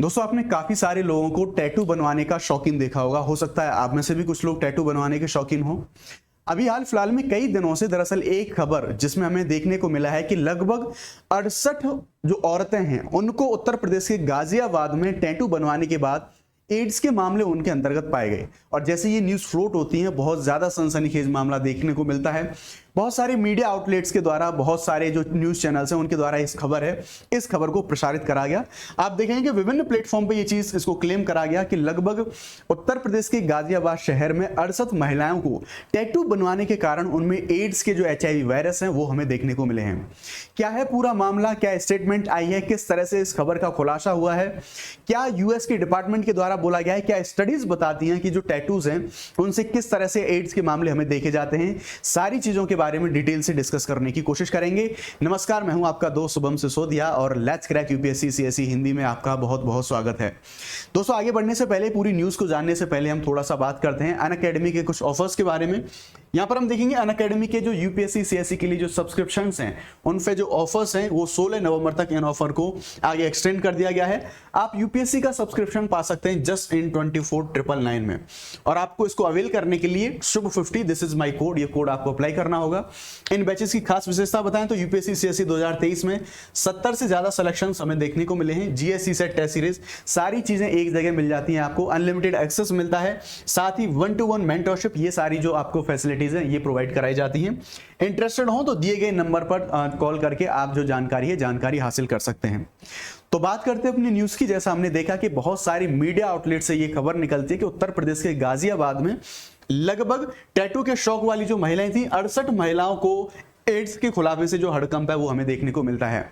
दोस्तों आपने काफी सारे लोगों को टैटू बनवाने का शौकीन देखा होगा। हो सकता है आप में से भी कुछ लोग टैटू बनवाने के शौकीन हो। अभी हाल फिलहाल में कई दिनों से दरअसल एक खबर जिसमें हमें देखने को मिला है कि लगभग 68 जो औरतें हैं उनको उत्तर प्रदेश के गाजियाबाद में टैटू बनवाने के बाद एड्स के मामले उनके अंतर्गत पाए गए। और जैसे ये न्यूज फ्लोट होती है बहुत ज्यादा सनसनीखेज मामला देखने को मिलता है। बहुत सारे मीडिया आउटलेट्स के द्वारा, बहुत सारे जो न्यूज चैनल्स हैं उनके द्वारा इस खबर को प्रसारित करा गया। आप देखेंगे कि विभिन्न प्लेटफॉर्म पे ये चीज इसको क्लेम करा गया कि लगभग उत्तर प्रदेश के गाजियाबाद शहर में 68 महिलाओं को टैटू बनवाने के कारण उनमें एड्स के जो HIV वायरस हैं वो हमें देखने को मिले हैं। क्या है पूरा मामला, क्या स्टेटमेंट आई है, किस तरह से इस खबर का खुलासा हुआ है, क्या यूएस के डिपार्टमेंट के द्वारा बोला गया है, क्या स्टडीज बताती हैं कि जो टैटूज हैं उनसे किस तरह से एड्स के मामले हमें देखे जाते हैं, सारी चीजों के बारे में डिटेल से डिस्कस करने की कोशिश करेंगे। नमस्कार, मैं हूं आपका दोस्त शुभम सिसोदिया और let's crack UPSC CSE Hindi में आपका बहुत बहुत स्वागत है। दोस्तों आगे बढ़ने से पहले, पूरी न्यूज को जानने से पहले हम थोड़ा सा बात करते हैं अनअकैडमी के कुछ ऑफर्स के बारे में। यहां पर हम देखेंगे अनअकैडमी के जो यूपीएससी सीएसई के लिए जो सब्सक्रिप्शंस हैं उन पे जो ऑफर्स हैं वो 16 नवंबर तक इन ऑफर को आगे एक्सटेंड कर दिया गया है। आप यूपीएससी का सब्सक्रिप्शन पा सकते हैं जस्ट इन 24,999 में। और आपको इसको अवेल करने के लिए शुभ 50 दिस इज माई कोड, ये कोड आपको अप्लाई करना होगा। इन बैचेस की खास विशेषता बताएं तो यूपीएससी सीएसई 2023 में 70 से ज्यादा सिलेक्शंस हमें देखने को मिले हैं। जीएससी सेट टेस्ट सीरीज सारी चीजें एक जगह मिल जाती हैं, आपको अनलिमिटेड एक्सेस मिलता है, साथ ही 1-to-1 मेंटरशिप, ये सारी जो आपको फैसिलिटीज हैं ये प्रोवाइड कराई जाती हैं। इंटरेस्टेड हो तो दिए गए नंबर पर कॉल करके आप जो जानकारी हासिल कर सकते हैं। तो बात करते हैं अपनी न्यूज की। जैसा हमने देखा कि बहुत सारी मीडिया आउटलेट से ये खबर निकलती है कि उत्तर प्रदेश के गाजियाबाद में लगभग टैटू के शौक वाली जो महिलाएं थी 68 महिलाओं को एड्स के खुलाफे से जो हड़कंप है वो हमें देखने को मिलता है।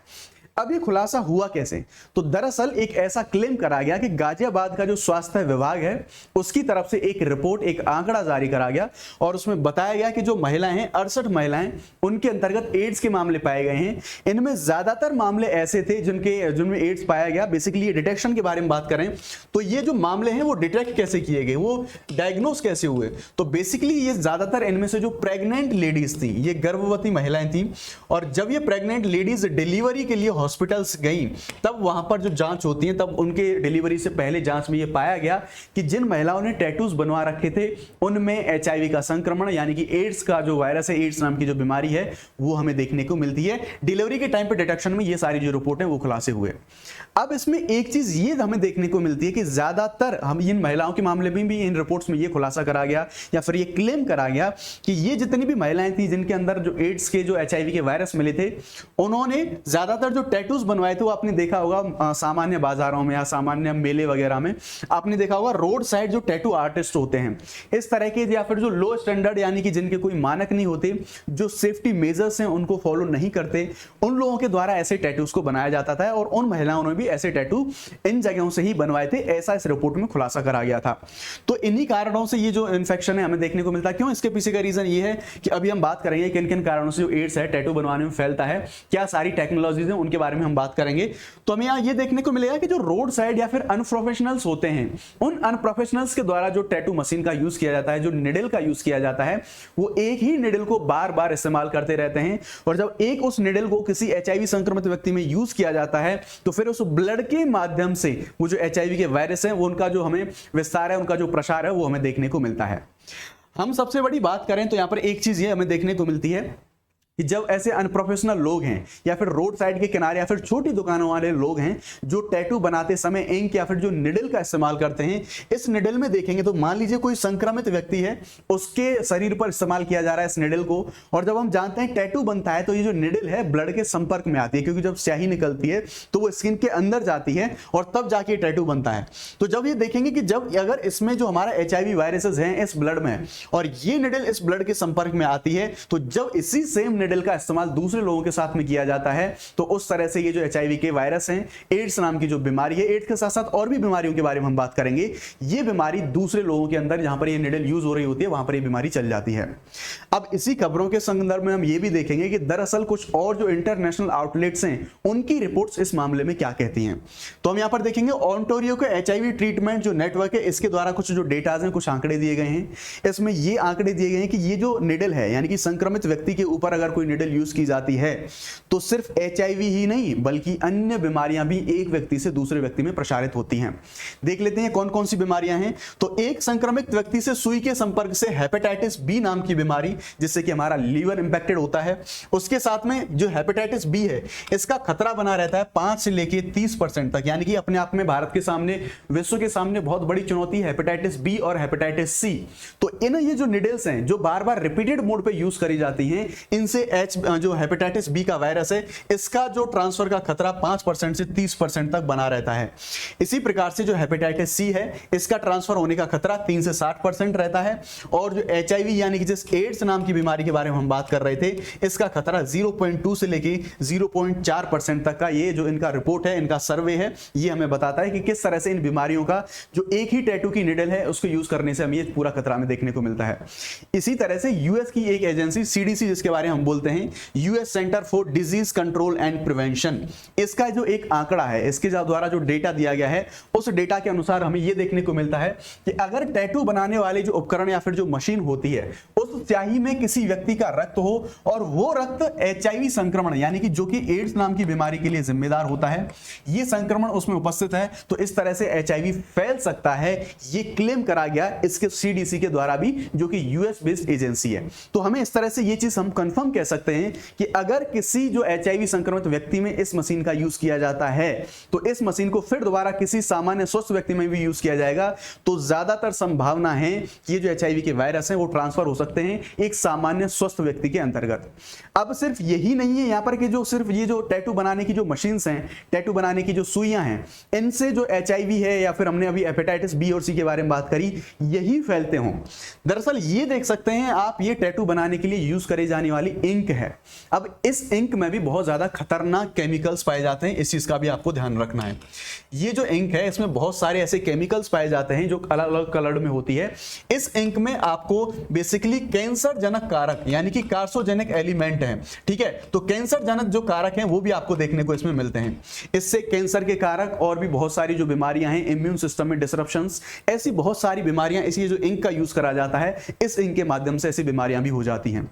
अब ये खुलासा हुआ कैसे? तो दरअसल एक ऐसा क्लेम करा गया कि गाजियाबाद का जो स्वास्थ्य विभाग है उसकी तरफ से एक रिपोर्ट, एक आंकड़ा जारी करा गया और उसमें बताया गया कि जो महिलाएं हैं 68 महिलाएं उनके अंतर्गत एड्स के मामले पाए गए हैं। इनमें ज्यादातर मामले ऐसे थे जिनमें एड्स पाया गया। बेसिकली ये डिटेक्शन के बारे में बात करें तो ये जो मामले हैं वो डिटेक्ट कैसे किए गए, वो डायग्नोस कैसे हुए, तो बेसिकली ये ज्यादातर इनमें से जो प्रेग्नेंट लेडीज थी, ये गर्भवती महिलाएं थी और जब ये प्रेग्नेंट लेडीज डिलीवरी के लिए हॉस्पिटल्स गई तब वहां पर जो जांच होती है तब उनके डिलीवरी से पहले जांच में ये पाया गया कि जिन महिलाओं ने टैटूज बनवा रखे थे उनमें HIV का संक्रमण यानी कि एड्स का जो वायरस है, एड्स नाम की जो बीमारी है वो हमें देखने को मिलती है। डिलीवरी के टाइम पे डिटेक्शन में ये सारी जो रिपोर्ट है वो खुलासे हुए। अब इसमें एक चीज ये हमें देखने को मिलती है कि ज्यादातर हम इन महिलाओं के मामले में भी इन रिपोर्ट्स में ये खुलासा करा गया या फिर ये क्लेम करा गया कि ये जितनी भी महिलाएं थी जिनके अंदर जो एड्स के जो HIV के वायरस मिले थे उन्होंने ज्यादातर जो टैटूज बनवाए थे वो आपने देखा होगा सामान्य बाजारों में या सामान्य मेले वगैरह में आपने देखा होगा रोड साइड जो टैटू आर्टिस्ट होते हैं इस तरह के, या फिर जो लो स्टैंडर्ड यानी कि जिनके कोई मानक नहीं होते, जो सेफ्टी मेजर्स हैं उनको फॉलो नहीं करते, उन लोगों के द्वारा ऐसे टैटूज को बनाया जाता था और उन महिलाओं ने भी ऐसे टैटू इन जगहों से ही बनवाए थे, ऐसा इस रिपोर्ट में खुलासा करा गया था। तो इन्हीं कारणों से ये जो इन्फेक्शन है हमें देखने को मिलता है। क्यों? इसके पीछे का रीजन ये है कि अभी हम बात करेंगे किन किन कारणों से जो एड्स है टैटू बनवाने में फैलता है, क्या सारी टेक्नोलॉजीज हैं उनके बारे में हम बात करेंगे। तो हमें यहां ये देखने को मिलेगा कि जो रोड साइड या फिर अनप्रोफेशनल्स होते हैं उन अनप्रोफेशनल्स के द्वारा जो टैटू मशीन का यूज किया जाता है, जो निडल का यूज किया जाता है, वो एक ही निडल को बार बार इस्तेमाल करते रहते हैं और जब एक उस निडल को किसी HIV संक्रमित व्यक्ति में यूज किया जाता है तो फिर उस ब्लड के माध्यम से वो जो HIV के वायरस है वो उनका जो हमें विस्तार है, उनका जो प्रसार है वो हमें देखने को मिलता है। हम सबसे बड़ी बात करें तो यहां पर एक चीज ये हमें देखने को मिलती है कि जब ऐसे अनप्रोफेशनल लोग हैं या फिर रोड साइड के किनारे या फिर छोटी दुकानों वाले लोग हैं जो टैटू बनाते समय इंक या फिर जो निडल का इस्तेमाल करते हैं, इस निडल में देखेंगे तो मान लीजिए कोई संक्रमित व्यक्ति है, उसके शरीर पर इस्तेमाल किया जा रहा है इस निडल को, और जब हम जानते हैं टैटू बनता है तो ये जो निडल है ब्लड के संपर्क में आती है क्योंकि जब स्याही निकलती है तो वो स्किन के अंदर जाती है और तब जाके टैटू बनता है। तो जब ये देखेंगे कि जब अगर इसमें जो हमारा HIV वायरसेस हैं इस ब्लड में और ये निडल इस ब्लड के संपर्क में आती है तो जब इसी सेम निडल का इस्तेमाल दूसरे लोगों के साथ में किया जाता है तो उस तरह से ये जो HIV के वायरस हैं, एड्स नाम की जो बीमारी है, एड्स के साथ साथ और भी बीमारियों के बारे में हम बात करेंगे, ये बीमारी दूसरे लोगों के अंदर जहां पर ये निडल यूज हो रही होती है वहां पर ये बीमारी चल जाती है। अब इसी खबरों के संदर्भ में हम ये भी देखेंगे कि दरअसल कुछ और जो इंटरनेशनल आउटलेट्स हैं उनकी रिपोर्ट्स इस मामले में क्या कहती हैं। तो हम यहां पर देखेंगे ओंटारियो के HIV ट्रीटमेंट जो नेटवर्क है इसके द्वारा कुछ जो डेटाज हैं, कुछ आंकड़े दिए गए हैं। इसमें ये आंकड़े दिए गए हैं कि ये जो निडल है यानी कि संक्रमित व्यक्ति के ऊपर अगर अगर कोई निडल यूज की जाती है तो सिर्फ HIV ही नहीं बल्कि अन्य बीमारियां भी एक व्यक्ति से दूसरे व्यक्ति में प्रसारित होती हैं। देख लेते हैं कौन कौन सी बीमारियां हैं। तो एक संक्रमित व्यक्ति से सुई के संपर्क से हेपेटाइटिस बी नाम की बीमारी, जिससे कि हमारा लीवर इंपैक्टेड होता है। उसके साथ में जो हेपेटाइटिस बी है इसका खतरा बना रहता है 5 से लेके 30% तक, यानी कि अपने आप में भारत के सामने, विश्व के सामने बहुत बड़ी चुनौती है हेपेटाइटिस बी और हेपेटाइटिस सी। तो इन ये जो निडल्स हैं जो बार बार रिपीटेड मोड पे यूज करी जाती हैं, इनसे जो हेपेटाइटिस बी का वायरस है इसका जो ट्रांसफर का खतरा 5% से 30% तक बना रहता है। इसी प्रकार से जो हेपेटाइटिस सी है इसका ट्रांसफर होने का खतरा 3 से 60% रहता है। और जो HIV यानी कि जिस एड्स नाम की बीमारी के बारे में हम बात कर रहे थे, इसका खतरा 0.2 से लेके 0.4% तक का, ये जो इनका रिपोर्ट है, इनका सर्वे है, ये हमें बताता है कि किस तरह से इन बीमारियों का जो एक ही टैटू की निडल है उसको यूज करने से हमें ये पूरा खतरा में देखने को मिलता है। इसी तरह से यूएस की एक एजेंसी CDC जिसके बारे में हम बोलते हैं, US centre for disease control and prevention, इसका जो एक आंकड़ा है, इसके द्वारा जो डेटा दिया गया है, उस डेटा के अनुसार हमें यह देखने को मिलता है कि अगर टैटू बनाने वाले जो उपकरण या फिर जो मशीन होती है उस स्याही में किसी व्यक्ति का रक्त हो और वो रक्त HIV संक्रमण यानी कि जो कि एड्स नाम की बीमारी के लिए जिम्मेदार होता है, ये संक्रमण उसमें उपस्थित है, तो इस तरह से HIV फैल सकता है, ये क्लेम करा गया इसके CDC के द्वारा भी, जो कि यूएस बेस्ड एजेंसी है। तो हमें इस तरह से ये चीज हम कंफर्म कह सकते हैं कि अगर किसी जो HIV संक्रमित व्यक्ति में इस मशीन का यूज किया जाता है तो इस मशीन को फिर दोबारा किसी सामान्य स्वस्थ व्यक्ति में भी यूज किया जाएगा, तो ज्यादातर संभावना है कि ये जो HIV के वायरस हैं वो ट्रांसफर हो सकते हैं एक सामान्य स्वस्थ व्यक्ति के अंतर्गत। अब सिर्फ यही नहीं है यहाँ पर कि जो सिर्फ ये जो टैटू बनाने की जो मशीन्स हैं, टैटू बनाने की जो सुइयां हैं, इनसे जो HIV है या फिर हमने अभी हेपेटाइटिस बी और सी के बारे में बात करी, यही फैलते हों। दरअसल ये देख सकते हैं आप, ये टैटू बनाने के लिए यूज करी जाने वाली इंक है। अब इस इंक में भी बहुत ज्यादा खतरनाक केमिकल्स पाए जाते हैं, इस चीज का भी आपको ध्यान रखना है। ये जो इंक है इसमें बहुत सारे ऐसे केमिकल्स पाए जाते हैं जो अलग अलग कलर में होती है। इस इंक में आपको बेसिकली कैंसर जनक कारक यानी कि कार्सोजेनिक एलिमेंट है, ठीक है। तो कैंसर जनक जो कारक हैं वो भी आपको देखने को इसमें मिलते हैं। इससे कैंसर के कारक और भी बहुत सारी जो बीमारियां हैं, इम्यून सिस्टम में डिसरप्शंस, ऐसी बहुत सारी बीमारियां, इसलिए जो इंक का यूज करा जाता है, इस इंक के माध्यम से ऐसी बीमारियां भी हो जाती हैं।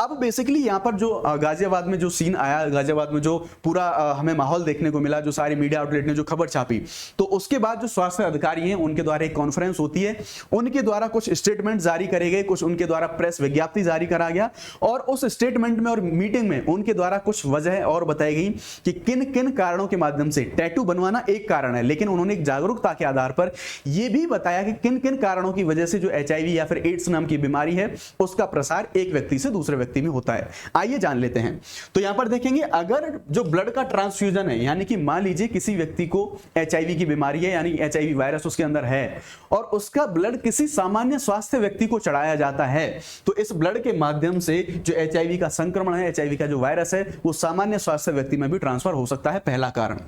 अब बेसिकली यहां पर जो गाजियाबाद में जो सीन आया, गाजियाबाद में जो पूरा हमें माहौल देखने को मिला, जो सारे मीडिया आउटलेट ने जो खबर छापी, तो उसके बाद जो स्वास्थ्य अधिकारी हैं उनके द्वारा एक कॉन्फ्रेंस होती है, उनके द्वारा कुछ स्टेटमेंट जारी करे गए, कुछ उनके द्वारा प्रेस विज्ञप्ति जारी करा गया, और उस स्टेटमेंट में और मीटिंग में उनके द्वारा कुछ वजह और बताई गई कि किन किन कारणों के माध्यम से टैटू बनवाना एक कारण है, लेकिन उन्होंने एक जागरूकता के आधार पर यह भी बताया कि किन किन कारणों की वजह से जो HIV या फिर एड्स नाम की बीमारी है उसका प्रसार एक व्यक्ति से दूसरे व्यक्ति में होता है। आइए जान लेते हैं। तो यहां पर देखेंगे, अगर जो ब्लड का ट्रांसफ्यूजन है, यानी कि मान लीजिए किसी व्यक्ति को HIV की बीमारी है, यानी HIV वायरस उसके अंदर है, और उसका ब्लड किसी सामान्य स्वास्थ्य व्यक्ति को चढ़ाया जाता है, तो इस ब्लड के माध्यम से जो HIV का संक्रमण है, HIV का जो वायरस है, वो सामान्य स्वास्थ्य व्यक्ति में भी ट्रांसफर हो सकता है, पहला कारण।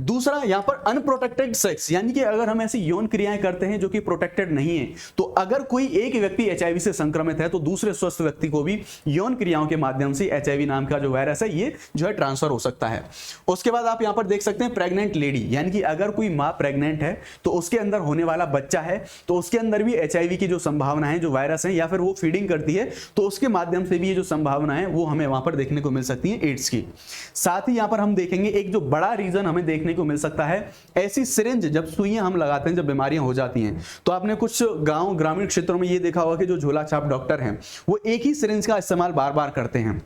दूसरा, यहां पर अनप्रोटेक्टेड सेक्स, यानी कि अगर हम ऐसी यौन क्रियाएं करते हैं जो कि प्रोटेक्टेड नहीं है, तो अगर कोई एक व्यक्ति HIV से संक्रमित है तो दूसरे स्वस्थ व्यक्ति को भी यौन क्रियाओं के माध्यम से HIV नाम का जो वायरस है ये जो है ट्रांसफर हो सकता है। उसके बाद आप यहां पर देख सकते हैं प्रेग्नेंट लेडी, यानी कि अगर कोई मां प्रेग्नेंट है तो उसके अंदर होने वाला बच्चा है तो उसके अंदर भी HIV की जो संभावना है, जो वायरस है, या फिर वो फीडिंग करती है तो उसके माध्यम से भी ये जो संभावना है वो हमें वहां पर देखने को मिल सकती है एड्स की। साथ ही यहां पर हम देखेंगे एक जो बड़ा रीजन हमें देखने को मिल सकता है, ऐसी सिरिंज जब सुइयां हम लगाते हैं, जब बीमारियां हो जाती हैं, तो आपने कुछ गांव ग्रामीण क्षेत्रों में ये देखा होगा कि जो झोला छाप डॉक्टर हैं वो एक ही सिरिंज का इस्तेमाल बार बार करते हैं,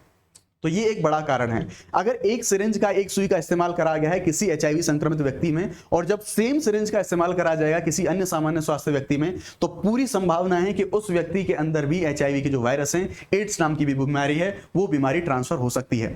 तो ये एक बड़ा कारण है। अगर एक सिरिंज का, एक सुई का इस्तेमाल करा गया है किसी HIV संक्रमित व्यक्ति में, और जब सेम सिरिंज का इस्तेमाल करा जाएगा किसी अन्य सामान्य स्वास्थ्य व्यक्ति में, तो पूरी संभावना है कि उस व्यक्ति के अंदर भी HIV के जो वायरस हैं, एड्स नाम की भी बीमारी है, वो बीमारी ट्रांसफर हो सकती है।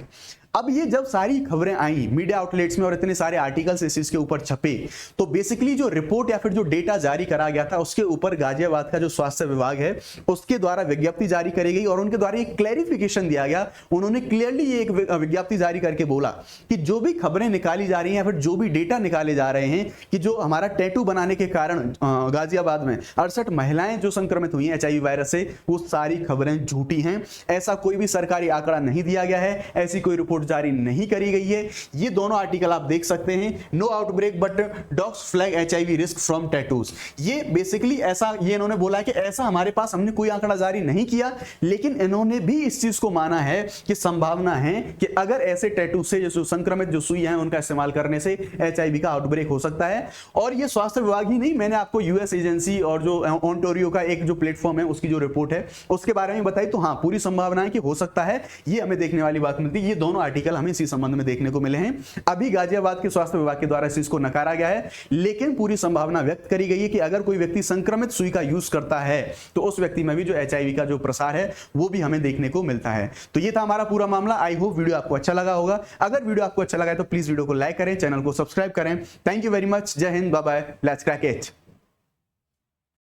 अब ये जब सारी खबरें आई मीडिया आउटलेट्स में और इतने सारे आर्टिकल्स इस चीज के ऊपर छपे, तो बेसिकली जो रिपोर्ट या फिर जो डेटा जारी करा गया था उसके ऊपर गाजियाबाद का जो स्वास्थ्य विभाग है उसके द्वारा विज्ञप्ति जारी करी गई और उनके द्वारा एक क्लैरिफिकेशन दिया गया। उन्होंने क्लियरली ये एक विज्ञप्ति जारी करके बोला कि जो भी खबरें निकाली जा रही हैं या फिर जो भी डेटा निकाले जा रहे हैं कि जो हमारा टैटू बनाने के कारण गाजियाबाद में 68 महिलाएं जो संक्रमित हुई हैं HIV वायरस से, वो सारी खबरें झूठी हैं। ऐसा कोई भी सरकारी आंकड़ा नहीं दिया गया है, ऐसी कोई रिपोर्ट रिपोर्ट जारी नहीं करी गई है। ये दोनों आर्टिकल आप देख सकते हैं। No outbreak but dogs flag HIV risk from tattoos. ये बेसिकली ऐसा ये इन्होंने बोला है कि ऐसा हमारे पास हमने कोई आंकड़ा जारी नहीं किया, लेकिन इन्होंने भी इस चीज को माना है कि संभावना है कि अगर ऐसे टैटू से जो संक्रमित जो सुई है उनका इस्तेमाल करने से HIV का आउटब्रेक हो सकता है। और ये स्वास्थ्य विभाग ही नहीं, मैंने आपको यूएस एजेंसी और जो ओंटारियो का एक जो प्लेटफॉर्म है उसकी जो रिपोर्ट है उसके बारे में बताई। तो हाँ, पूरी संभावना है कि हो सकता है, ये हमें देखने वाली बात मिलती है। ये दोनों आर्टिकल हमें इसी संबंध में देखने को मिले हैं। अभी गाजियाबाद के स्वास्थ्य विभाग के द्वारा इस चीज को नकारा गया है, लेकिन पूरी संभावना व्यक्त करी गई है कि अगर कोई व्यक्ति संक्रमित सुई का यूज करता है तो उस व्यक्ति में भी जो HIV का जो प्रसार है वो भी हमें देखने को मिलता है। तो ये था हमारा पूरा मामला। आई होप वीडियो आपको अच्छा लगा होगा। अगर वीडियो आपको अच्छा लगा है तो प्लीज वीडियो को लाइक करें, चैनल को सब्सक्राइब करें। Thank you very much. जय हिंद, bye bye, let's crack it.